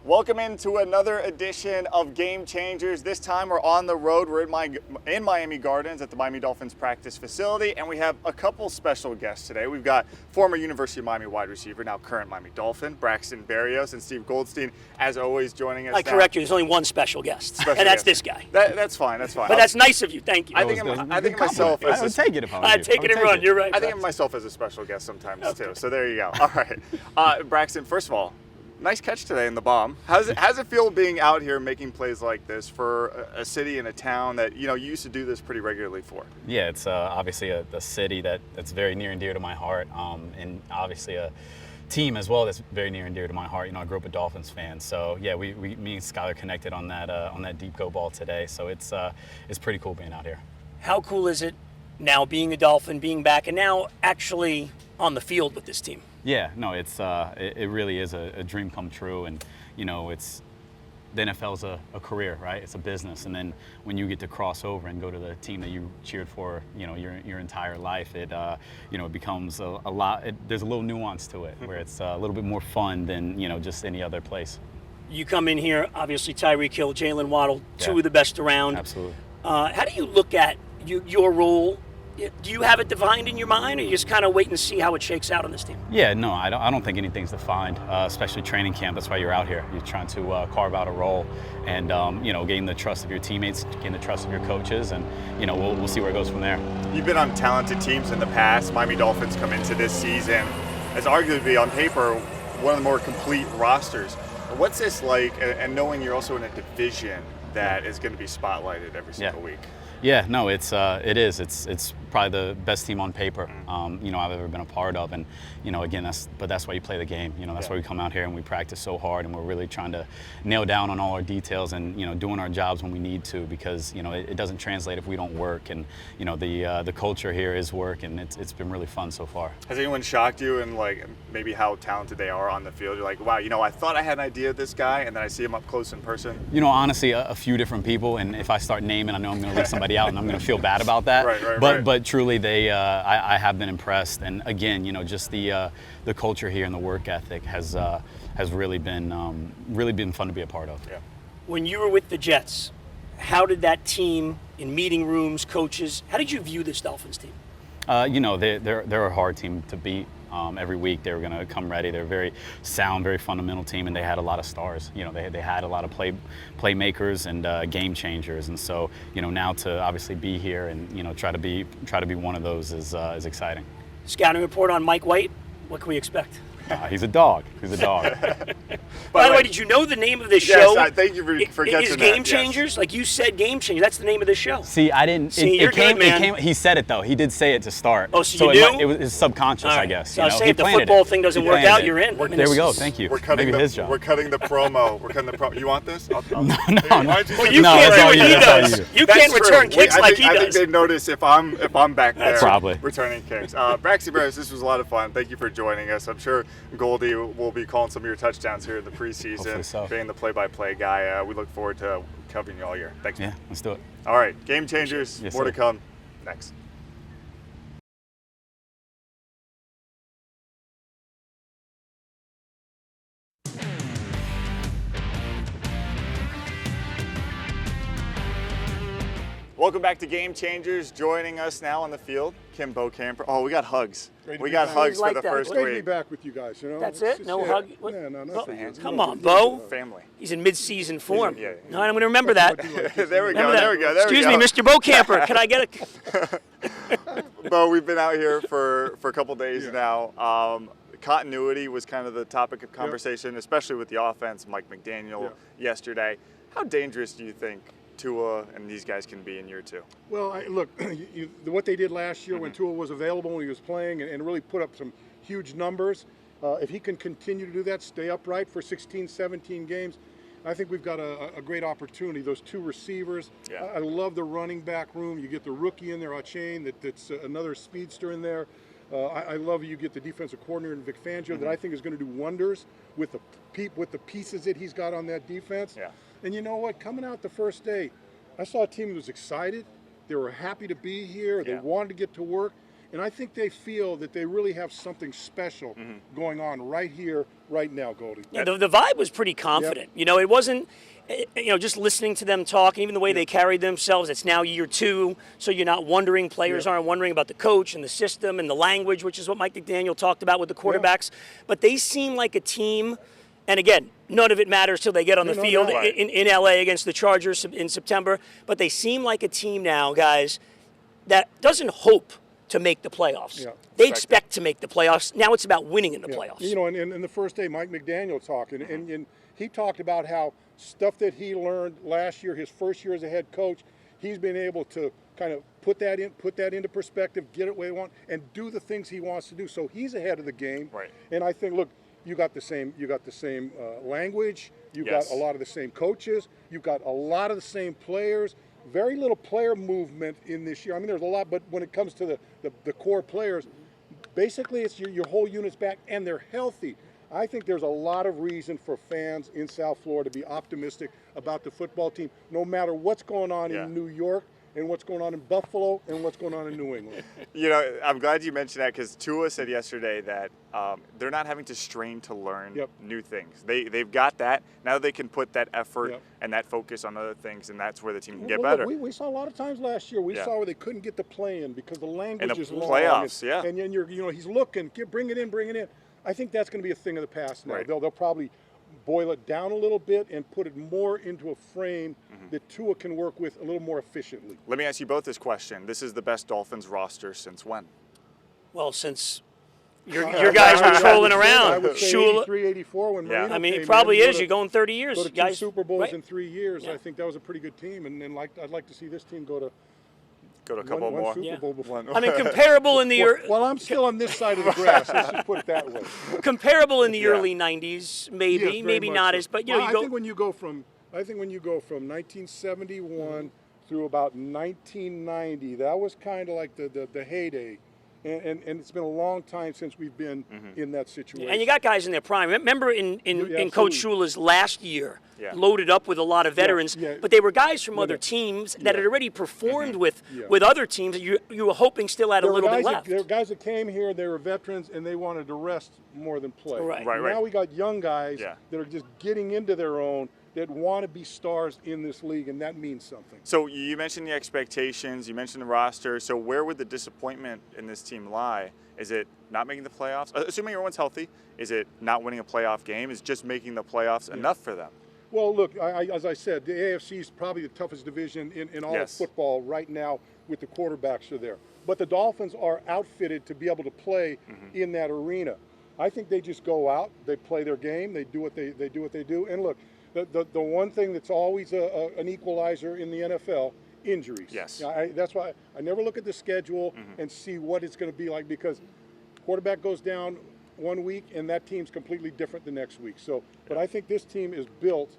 Welcome into another edition of Game Changers. This time we're on the road. We're in Miami Gardens at the Miami Dolphins practice facility, and we have a couple special guests today. We've got former University of Miami wide receiver, now current Miami Dolphin, Braxton Berrios, and Steve Goldstein, as always, joining us. I correct you. There's only one special guest, and that's this guy. That's fine. That's fine. But that's nice of you. Thank you. I think of myself as I would take it if I was I'd take it and run. You're right. I think of myself as a special guest sometimes too. So there you go. All right, Braxton. First of all, nice catch today in the bomb. How's it feel being out here making plays like this for a city and a town that you used to do this pretty regularly for? Yeah, it's obviously a city that's very near and dear to my heart, and obviously a team as well that's very near and dear to my heart. I grew up a Dolphins fan, so yeah, me and Skylar connected on that deep go ball today. So it's pretty cool being out here. How cool is it now being a Dolphin, being back, and now actually on the field with this team? Yeah, no, it really is a dream come true, and it's the NFL's a career, right? It's a business, and then when you get to cross over and go to the team that you cheered for, your entire life, it becomes a lot. There's a little nuance to it where it's a little bit more fun than just any other place. You come in here, obviously Tyreek Hill, Jalen Waddle, two of the best around. Absolutely. How do you look at your role? Do you have it defined in your mind, or you just kind of wait and see how it shakes out on this team? Yeah, no, I don't think anything's defined, especially training camp. That's why you're out here. You're trying to carve out a role and, gain the trust of your teammates, gain the trust of your coaches, and, we'll see where it goes from there. You've been on talented teams in the past. Miami Dolphins come into this season as arguably on paper one of the more complete rosters. What's this like, and knowing you're also in a division that is going to be spotlighted every single week? Yeah, no, it is. It's probably the best team on paper, I've ever been a part of, and again, that's why you play the game. That's why we come out here and we practice so hard, and we're really trying to nail down on all our details and doing our jobs when we need to, because it doesn't translate if we don't work, and the culture here is work, and it's been really fun so far. Has anyone shocked you in maybe how talented they are on the field? You're like, wow, I thought I had an idea of this guy, and then I see him up close in person. Honestly, a few different people, and if I start naming, I know I'm going to leave somebody out, and I'm going to feel bad about that. Right. But truly, I have been impressed, and again, just the culture here and the work ethic has really been fun to be a part of. Yeah. When you were with the Jets, how did that team in meeting rooms, coaches, how did you view this Dolphins team? They're a hard team to beat. Every week they were going to come ready. They're a very sound, very fundamental team, and they had a lot of stars. They had a lot of playmakers and game changers, and so now to obviously be here and try to be one of those is exciting. Scouting report on Mike White. What can we expect? He's a dog. By the way, did you know the name of this show? Yes, thank you for catching that. Is Game Changers? Yes. Like you said, Game Changers. That's the name of the show. See, I didn't. It came. He said it though. He did say it to start. Oh, so you knew? It was subconscious, I guess. So I say if the football thing doesn't work out, you're in. There we go. Thank you. Maybe his job. We're cutting the promo. You want this? No. Well, you can't do what he does. You can't return kicks like he does. I think they'd notice if I'm back there. Probably. Returning kicks. Braxton Berrios, this was a lot of fun. Thank you for joining us. I'm sure Goldie will be calling some of your touchdowns here in the preseason, being the play-by-play guy. We look forward to covering you all year. Thanks. Yeah, let's do it. All right, Game Changers. More to come next. Welcome back to Game Changers. Joining us now on the field, Kim Beaucamper. Oh, we got hugs. We got hugs for the first week. Great to be back with you guys. That's it? No hug? Yeah, no, nothing. Come on, Bo. Family. He's in mid-season form. Yeah. All right, I'm going to remember that. There we go. Excuse me, Mr. Beaucamper. Can I get a... Bo, we've been out here for a couple days now. Continuity was kind of the topic of conversation, especially with the offense. Mike McDaniel yesterday. How dangerous do you think Tua and these guys can be in year two? Well, look, what they did last year when Tua was available, when he was playing, and really put up some huge numbers, if he can continue to do that, stay upright for 16, 17 games, I think we've got a great opportunity. Those two receivers, I love the running back room. You get the rookie in there, Achane, that's another speedster in there. I love you get the defensive coordinator in Vic Fangio that I think is going to do wonders with the pieces that he's got on that defense. Yeah. And you know what? Coming out the first day, I saw a team that was excited. They were happy to be here. They wanted to get to work. And I think they feel that they really have something special going on right here, right now, Goldie. Yeah, the vibe was pretty confident. Yep. It wasn't, just listening to them talk, and even the way they carried themselves. It's now year 2, so you're not wondering, players aren't wondering about the coach and the system and the language, which is what Mike McDaniel talked about with the quarterbacks. But they seem like a team, and again, none of it matters till they get on the field in LA against the Chargers in September. But they seem like a team now, guys, that doesn't hope to make the playoffs. Yeah. They expect to make the playoffs. Now it's about winning in the playoffs. In the first day, Mike McDaniel talked, and he talked about how stuff that he learned last year, his first year as a head coach, he's been able to kind of put that into perspective, get it where he wants, and do the things he wants to do. So he's ahead of the game. Right. And I think, look, you got the same language, you got a lot of the same coaches, you've got a lot of the same players. Very little player movement in this year. I mean, there's a lot, but when it comes to the core players, basically it's your whole unit's back, and they're healthy. I think there's a lot of reason for fans in South Florida to be optimistic about the football team, no matter what's going on in New York and what's going on in Buffalo and what's going on in New England. I'm glad you mentioned that, because Tua said yesterday that they're not having to strain to learn new things. They've got that. Now they can put that effort and that focus on other things, and that's where the team can get better. Look, we saw a lot of times last year. We saw where they couldn't get the play in because the language is long. Playoffs, and then he's looking, bring it in. I think that's going to be a thing of the past now. Right. They'll probably boil it down a little bit and put it more into a frame that Tua can work with a little more efficiently. Let me ask you both this question. This is the best Dolphins roster since when? Well, since your guys were trolling around. I would say Shula, 83, 84 when Marino I mean, came it probably in. is. You're going 30 years. Go to 2 guys, Super Bowls right? in 3 years. I think that was a pretty good team, and I'd like to see this team go to a couple one more. Super Bowl before. I mean, comparable in the Well, I'm still on this side of the grass. Let's just put it that way. comparable in the early '90s, maybe, Yes, very maybe much not so. as, but I go. think when you go from 1971 through about 1990, that was kind of like the heyday. And it's been a long time since we've been in that situation. And you got guys in their prime. Remember in Coach Shula's last year, loaded up with a lot of veterans, but they were guys from other teams that had already performed with other teams that you were hoping still had a little bit left. There were guys that came here, they were veterans, and they wanted to rest more than play. Right. Now we got young guys that are just getting into their own, that want to be stars in this league, and that means something. So you mentioned the expectations, you mentioned the roster. So where would the disappointment in this team lie? Is it not making the playoffs? Assuming everyone's healthy, is it not winning a playoff game? Is just making the playoffs enough for them? Well, look, as I said, the AFC is probably the toughest division in all of football right now with the quarterbacks are there. But the Dolphins are outfitted to be able to play in that arena. I think they just go out, they play their game, they do what they do. And look, the one thing that's always an equalizer in the NFL, injuries. Yes. That's why I never look at the schedule and see what it's going to be like, because quarterback goes down one week and that team's completely different the next week. So, but I think this team is built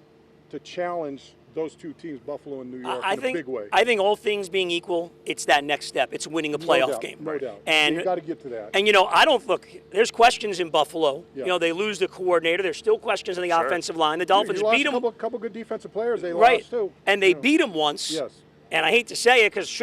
to challenge those two teams, Buffalo and New York, in a big way. I think all things being equal, it's that next step. It's winning a playoff game. No doubt. And you've got to get to that. And I don't look. There's questions in Buffalo. They lose the coordinator. There's still questions on the offensive line. The Dolphins beat them. A couple good defensive players. They lost too. And they beat them once. Yes. And I hate to say it because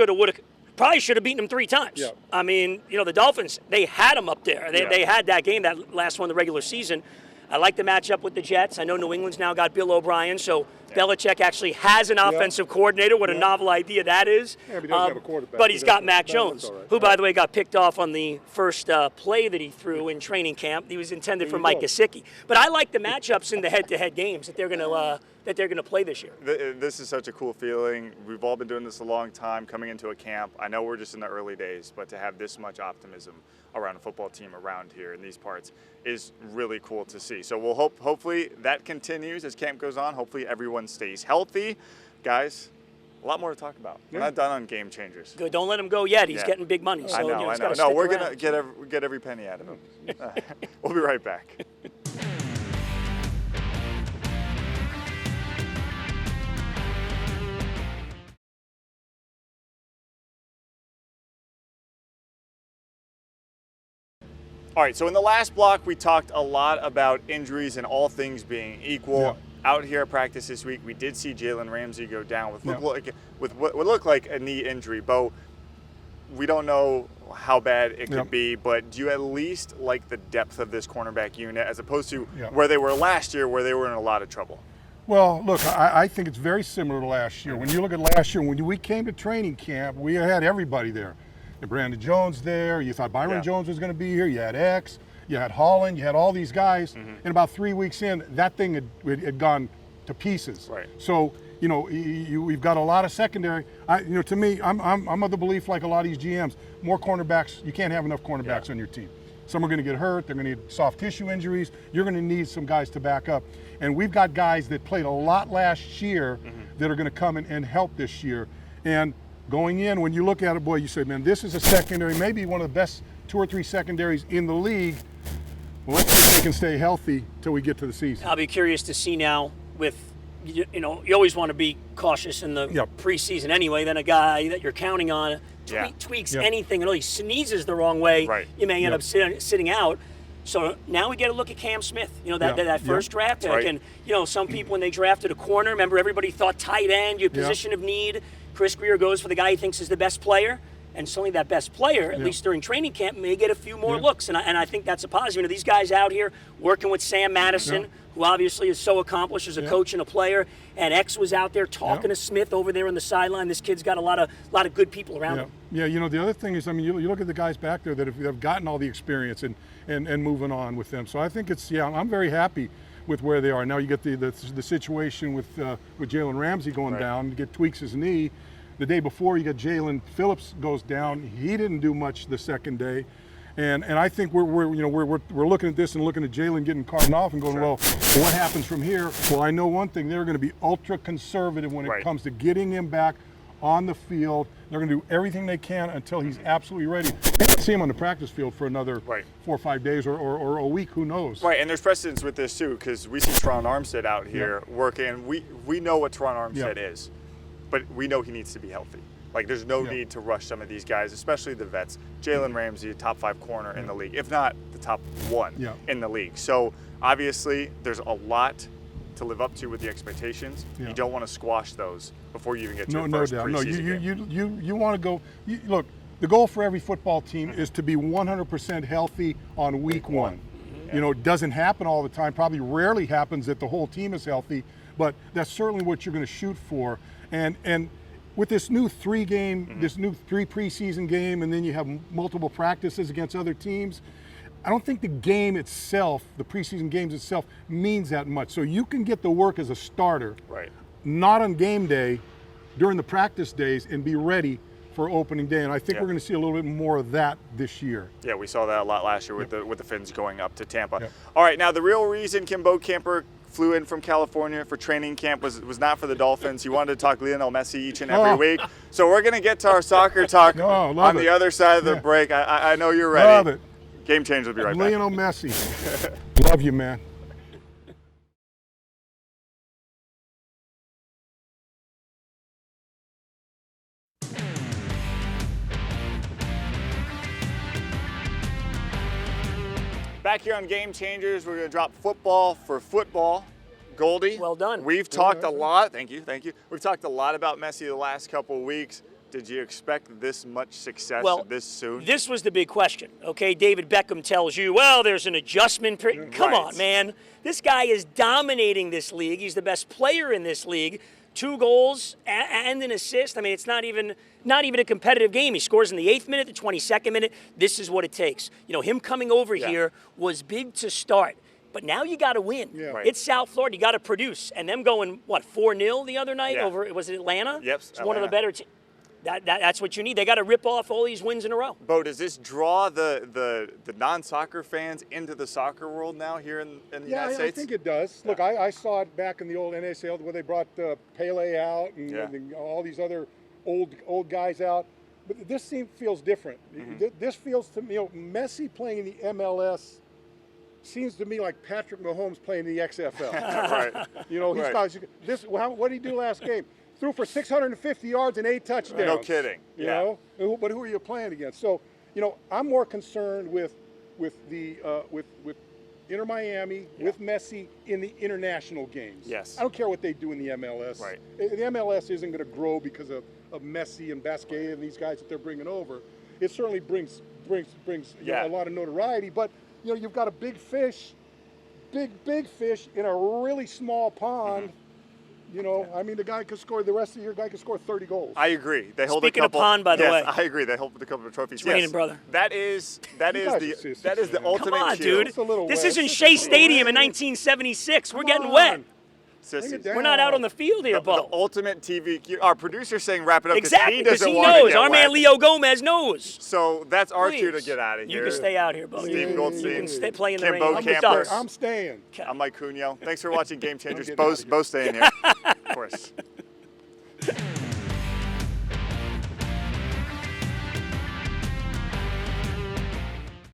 probably should have beaten them 3 times. Yeah. I mean, the Dolphins, they had them up there. They had that game, that last one, the regular season. I like the matchup with the Jets. I know New England's now got Bill O'Brien, so Belichick actually has an offensive coordinator. What a novel idea that is. Yeah, but he doesn't have a quarterback. But he's got Mac Jones, right. who, by the way, got picked off on the first play that he threw in training camp. He was intended for Mike Gesicki. But I like the matchups in the head-to-head games that they're going to play this year. This is such a cool feeling. We've all been doing this a long time, coming into a camp. I know we're just in the early days, but to have this much optimism around a football team around here in these parts is really cool to see. So we'll hopefully that continues as camp goes on. Hopefully everyone stays healthy. Guys, a lot more to talk about. We're not done on game changers. Good. Don't let him go yet. He's getting big money. So, I know. he's gotta No, stick we're around. going to get every penny out of him. We'll be right back. All right, so in the last block, we talked a lot about injuries and all things being equal. Yeah. Out here at practice this week, we did see Jalen Ramsey go down with what looked like a knee injury. Bo, we don't know how bad it could be, but do you at least like the depth of this cornerback unit as opposed to where they were last year, where they were in a lot of trouble? Well, look, I think it's very similar to last year. When you look at last year, when we came to training camp, we had everybody there. You had Brandon Jones there. You thought Byron Jones was going to be here. You had X. You had Holland. You had all these guys. And about 3 weeks in, that thing had gone to pieces. Right. So, you know, we've got a lot of secondary. To me, I'm of the belief, like a lot of these GMs, more cornerbacks. You can't have enough cornerbacks on your team. Some are going to get hurt. They're going to need soft tissue injuries. You're going to need some guys to back up. And we've got guys that played a lot last year that are going to come in and help this year. And going in, when you look at it, boy, you say, man, this is a secondary, maybe one of the best 2 or 3 secondaries in the league. Well, let's see if they can stay healthy till we get to the season. I'll be curious to see now with, you always want to be cautious in the preseason anyway. Then a guy that you're counting on tweaks anything, and he sneezes the wrong way, you may end up sitting out. So now we get a look at Cam Smith, that first draft pick. And, some people when they drafted a corner, remember everybody thought tight end, your position of need. Chris Greer goes for the guy he thinks is the best player. And suddenly that best player, at least during training camp, may get a few more looks. And I think that's a positive. These guys out here working with Sam Madison, who obviously is so accomplished as a coach and a player. And X was out there talking to Smith over there on the sideline. This kid's got a lot of good people around him. Yeah, the other thing is, you look at the guys back there that have gotten all the experience and moving on with them. So I think it's, I'm very happy with where they are. Now you get the situation with Jalen Ramsey going down, to get tweaks his knee. The day before, you got Jalen Phillips goes down. He didn't do much the second day, and I think we're looking at this and looking at Jalen getting carted off and going, well, what happens from here? Well, I know one thing: they're going to be ultra conservative when it comes to getting him back on the field. They're going to do everything they can until he's absolutely ready. They might see him on the practice field for another 4 or 5 days or a week. Who knows? Right, and there's precedence with this too, because we see Teron Armstead out here working. We know what Teron Armstead is. But we know he needs to be healthy. Like, there's no need to rush some of these guys, especially the vets. Jalen Ramsey, top 5 corner in the league, if not the top 1 in the league. So obviously, there's a lot to live up to with the expectations. You don't want to squash those before you even get to your first preseason game. You want to go. Look, the goal for every football team is to be 100% healthy on week 1. It doesn't happen all the time. Probably rarely happens that the whole team is healthy, but that's certainly what you're going to shoot for. And with this new 3 preseason game, and then you have multiple practices against other teams, I don't think the game itself, the preseason games itself, means that much. So you can get the work as a starter, not on game day, during the practice days, and be ready for opening day. And I think we're going to see a little bit more of that this year. Yeah, we saw that a lot last year with the Finns going up to Tampa. All right, now the real reason Kim Bokamper flew in from California for training camp was not for the Dolphins. He wanted to talk Lionel Messi each and every week. So we're going to get to our soccer talk on the other side of the break. I know you're ready. Love it. Game Change will be right back. Lionel Messi. Love you, man. Back here on Game Changers, we're going to drop football for football. Goldie. Well done. We've talked a lot. Thank you. We've talked a lot about Messi the last couple of weeks. Did you expect this much success this soon? This was the big question. Okay, David Beckham tells you, well, there's an adjustment period. Come on, man. This guy is dominating this league. He's the best player in this league. 2 goals and an assist. I mean, it's not even a competitive game. He scores in the 8th minute, the 22nd minute. This is what it takes. Him coming over here was big to start. But now you got to win. It's South Florida. You got to produce. And them going, 4-0 the other night over, was it Atlanta? Yep, it's one of the better teams. That's what you need. They got to rip off all these wins in a row. Bo, does this draw the non-soccer fans into the soccer world now here in the United States? Yeah, I think it does. Look, I saw it back in the old NASL where they brought Pele out and all these other old guys out. But this feels different. This feels to me, Messi playing in the MLS seems to me like Patrick Mahomes playing in the XFL. What did he do last game? Threw for 650 yards and 8 touchdowns. No kidding. You know, but who are you playing against? So, I'm more concerned with Inter Miami, with Messi in the international games. Yes. I don't care what they do in the MLS. Right. The MLS isn't going to grow because of Messi and Basquet and these guys that they're bringing over. it certainly brings Yeah. a lot of notoriety. But you've got a big fish in a really small pond. I mean, the guy could score the rest of the year. Guy could score 30 goals. I agree. They hold Speaking a of couple. pond, by the way. I agree. They hold a couple of trophies. It's raining, brother. That is guys are the serious, man. ultimate. Come on, cue. dude. It's a little This wet. isn't It's Shea just a Stadium in little 1976. We're Come getting on. wet. Sissies. Bring it down. We're not out on the field here, The Bo. ultimate TV cue. Our producer's saying wrap it up Exactly, he because doesn't he want to knows. get Our man wet. Leo Gomez knows. So that's our cue to Please. get out of here. You can stay out here, Bo. Steve You Goldstein, can play in the Kim rain. Bo I'm with Camper. Ducks. I'm staying. I'm Mike Cunio. Thanks for watching Game Changers. getting out of here. Bo's staying here. Of course.